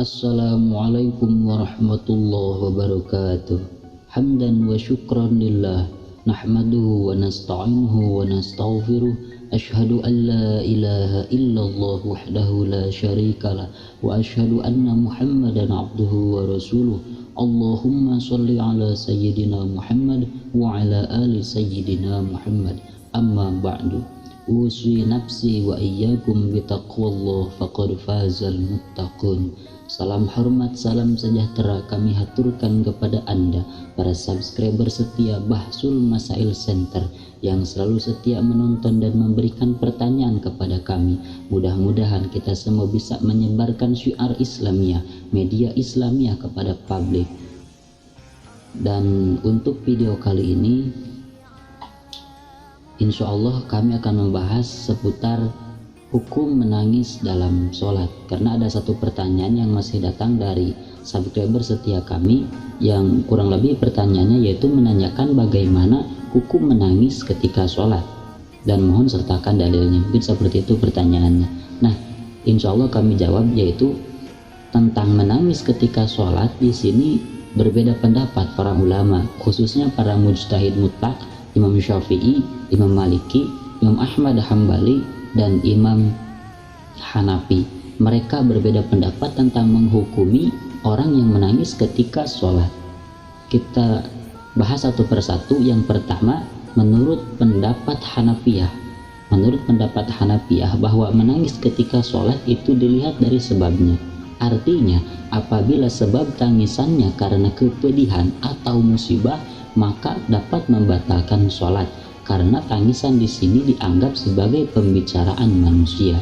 Assalamualaikum warahmatullahi wabarakatuh. Hamdan wa syukran lillah, nahmaduhu wa nasta'inuhu wa nastaghfiruh. Ashhadu an la ilaha illallah wahdahu la syarikalah wa ashhadu anna Muhammadan abduhu wa rasuluh. Allahumma shalli ala sayyidina Muhammad wa ala ali sayyidina Muhammad. Amma ba'du. Usi nafsi wa iyyakum bitaqwallah faqad fazal muttaqun. Salam hormat, salam sejahtera kami haturkan kepada Anda, para subscriber setia Bahsul Masail Center yang selalu setia menonton dan memberikan pertanyaan kepada kami. Mudah-mudahan kita semua bisa menyebarkan syiar Islamiyah, media Islamiyah kepada publik. Dan untuk video kali ini, insya Allah kami akan membahas seputar hukum menangis dalam sholat, karena ada satu pertanyaan yang masih datang dari subscriber setia kami yang kurang lebih pertanyaannya yaitu menanyakan bagaimana hukum menangis ketika sholat, dan mohon sertakan dalilnya. Mungkin seperti itu pertanyaannya. Nah, insya Allah kami jawab, yaitu tentang menangis ketika sholat. Di sini berbeda pendapat para ulama, khususnya para mujtahid mutlak, Imam Syafi'i, Imam Maliki, Imam Ahmad Hambali, dan Imam Hanafi. Mereka berbeda pendapat tentang menghukumi orang yang menangis ketika sholat. Kita bahas satu persatu. Yang pertama, menurut pendapat Hanafiyah. Menurut pendapat Hanafiyah bahwa menangis ketika sholat itu dilihat dari sebabnya. Artinya, apabila sebab tangisannya karena kepedihan atau musibah, maka dapat membatalkan sholat, karena tangisan di sini dianggap sebagai pembicaraan manusia.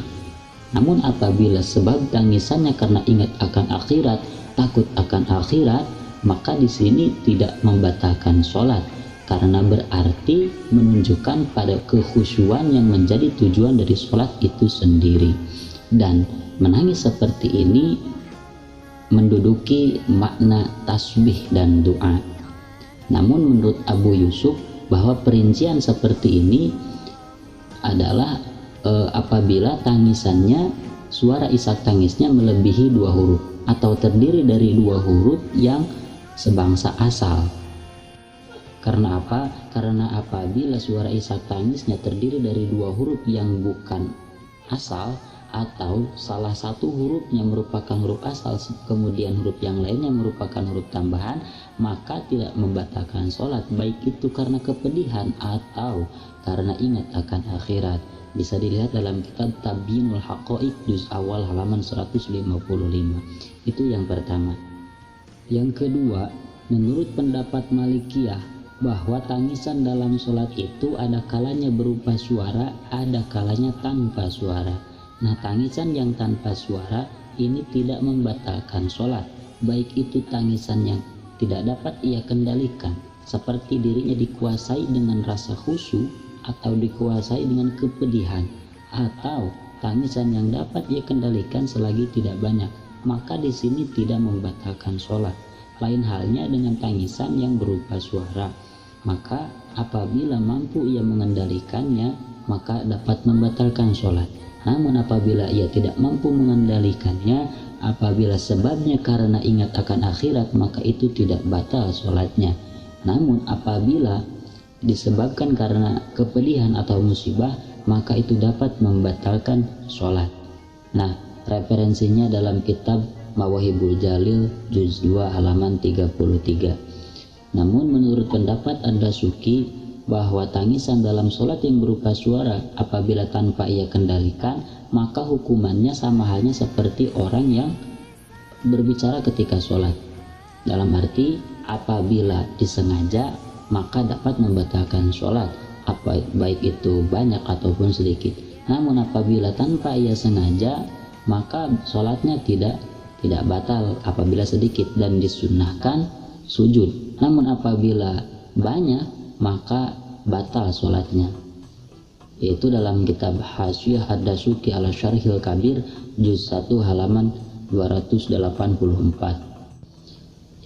Namun apabila sebab tangisannya karena ingat akan akhirat, takut akan akhirat, maka di sini tidak membatalkan sholat, karena berarti menunjukkan pada kekhusyuan yang menjadi tujuan dari sholat itu sendiri. Dan menangis seperti ini menduduki makna tasbih dan doa. Namun menurut Abu Yusuf, bahwa perincian seperti ini adalah apabila tangisannya, suara isak tangisnya melebihi 2 huruf atau terdiri dari 2 huruf yang sebangsa asal. Karena apa? Karena apabila suara isak tangisnya terdiri dari 2 huruf yang bukan asal, atau salah satu hurufnya merupakan huruf asal, kemudian huruf yang lainnya merupakan huruf tambahan, maka tidak membatalkan sholat, baik itu karena kepedihan atau karena ingat akan akhirat. Bisa dilihat dalam kitab Tabyinul Haqaiq juz awal halaman 155. Itu yang pertama. Yang kedua, menurut pendapat Malikiyah, bahwa tangisan dalam sholat itu ada kalanya berupa suara, ada kalanya tanpa suara. Nah, tangisan yang tanpa suara ini tidak membatalkan sholat, baik itu tangisan yang tidak dapat ia kendalikan, seperti dirinya dikuasai dengan rasa khusyuk atau dikuasai dengan kepedihan, atau tangisan yang dapat ia kendalikan selagi tidak banyak, maka di sini tidak membatalkan sholat. Lain halnya dengan tangisan yang berupa suara, maka apabila mampu ia mengendalikannya, maka dapat membatalkan sholat. Namun apabila ia tidak mampu mengendalikannya, apabila sebabnya karena ingat akan akhirat, maka itu tidak batal sholatnya. Namun apabila disebabkan karena kepedihan atau musibah, maka itu dapat membatalkan sholat. Nah, referensinya dalam kitab Mawahibul Jalil juz 2 halaman 33. Namun menurut pendapat Ad-Dasuki, bahwa tangisan dalam sholat yang berupa suara apabila tanpa ia kendalikan, maka hukumannya sama halnya seperti orang yang berbicara ketika sholat. Dalam arti apabila disengaja, maka dapat membatalkan sholat, baik itu banyak ataupun sedikit. Namun apabila tanpa ia sengaja, maka sholatnya tidak batal apabila sedikit, dan disunnahkan sujud. Namun apabila banyak, maka batal sholatnya. Yaitu dalam kitab Hasyiah Ad-Dasuki ala Syarhil Kabir juz 1 halaman 284.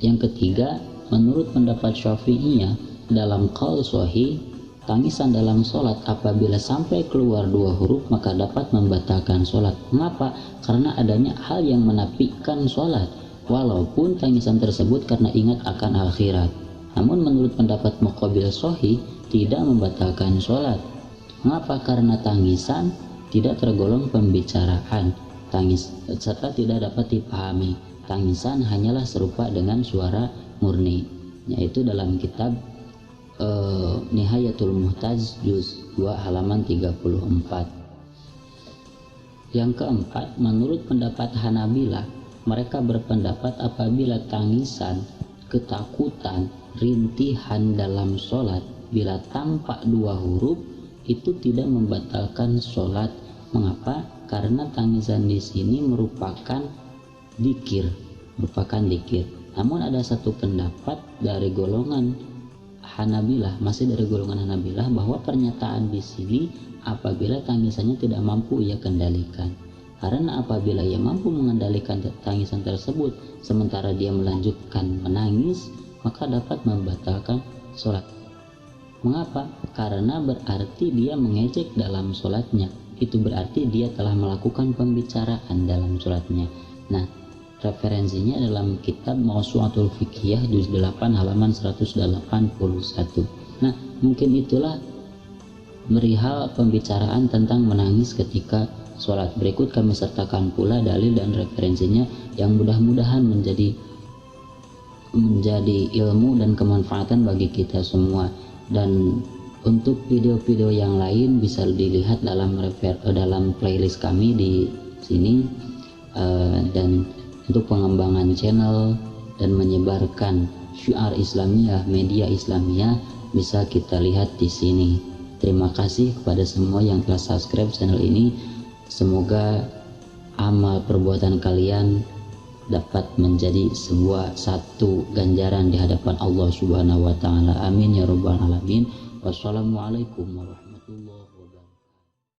Yang ketiga, menurut pendapat Syafi'iyah, dalam qaul sahih tangisan dalam sholat apabila sampai keluar 2 huruf maka dapat membatalkan sholat. Mengapa? Karena adanya hal yang menafikan sholat, walaupun tangisan tersebut karena ingat akan akhirat. Namun menurut pendapat Muqabil Shahih tidak membatalkan sholat. Mengapa? Karena tangisan tidak tergolong pembicaraan, serta tidak dapat dipahami. Tangisan hanyalah serupa dengan suara murni, yaitu dalam kitab Nihayatul Muhtaj juz 2 halaman 34. Yang keempat, menurut pendapat Hanabilah, mereka berpendapat apabila tangisan, ketakutan, rintihan dalam sholat bila tampak 2 huruf itu tidak membatalkan sholat. Mengapa? Karena tangisan di sini merupakan dzikir. Namun ada satu pendapat dari golongan Hanabilah, masih dari golongan Hanabilah, bahwa pernyataan di sini apabila tangisannya tidak mampu ia kendalikan. Karena apabila ia mampu mengendalikan tangisan tersebut sementara dia melanjutkan menangis, maka dapat membatalkan sholat. Mengapa? Karena berarti dia mengejek dalam sholatnya. Itu berarti dia telah melakukan pembicaraan dalam sholatnya. Nah, referensinya dalam kitab Mawsu'atul Fiqhiyah juz 8 halaman 181. Nah, mungkin itulah perihal pembicaraan tentang menangis ketika sholat. Berikut kami sertakan pula dalil dan referensinya yang mudah-mudahan menjadi ilmu dan kemanfaatan bagi kita semua. Dan untuk video-video yang lain bisa dilihat dalam playlist kami di sini, dan untuk pengembangan channel dan menyebarkan syiar Islamiyah, media Islamiyah bisa kita lihat di sini. Terima kasih kepada semua yang telah subscribe channel ini. Semoga amal perbuatan kalian dapat menjadi satu ganjaran di hadapan Allah Subhanahu wa taala. Amin ya rabbal alamin. Wassalamualaikum warahmatullahi wabarakatuh.